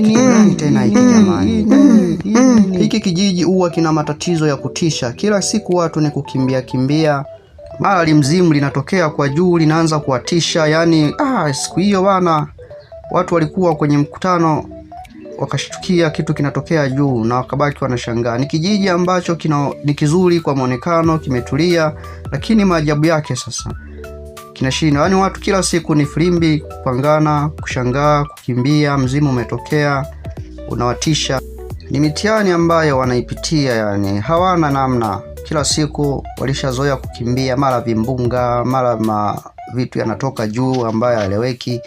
Kitu tena hiki jamani? Hiki kijiji huwa kina matatizo ya kutisha. Kila siku watu ni kukimbia kimbia. Mara limzimu linatokea kwa juu linaanza kuwatisha. Yani siku hiyo bana, watu walikuwa kwenye mkutano wakashtukia kitu kinatokea juu na wakabaki wanashangaa. Ni kijiji ambacho ni kizuri kwa muonekano, kimetulia, lakini maajabu yake sasa kinashinda. Yani watu kila siku ni filimbi, kupangana, kushangaa, kukimbia, mzimu umetokea, unawatisha. Ni mitihani ambayo wanaipitia, yani hawana namna. Kila siku walishazoea kukimbia, mara vimbunga, mara vitu yanatoka juu ambayo haeleweki.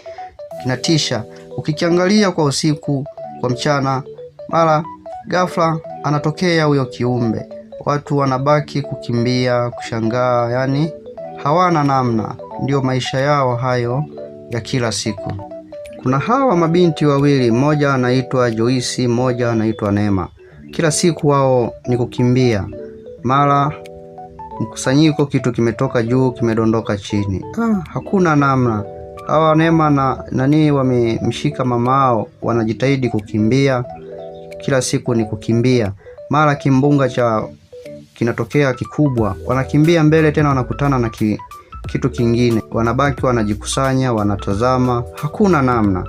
Kinatisha. Ukikiangalia kwa usiku, kwa mchana, mara ghafla anatokea huyo kiumbe. Watu wanabaki kukimbia, kushangaa, yani hawana namna. Ndio maisha yao hayo ya kila siku. Kuna hawa mabinti wawili, mmoja anaitwa Joyce, mmoja anaitwa Neema. Kila siku wao ni kukimbia. Mara mkusanyiko, kitu kimetoka juu kimedondoka chini. Hakuna namna. Hawa Neema na nani wamemshika mamao, wanajitahidi kukimbia. Kila siku ni kukimbia. Mara kimbunga kinatokea kikubwa, wanakimbia mbele, tena wanakutana na kitu kingine. Wanabaki wanajikusanya, wanatazama. Hakuna namna.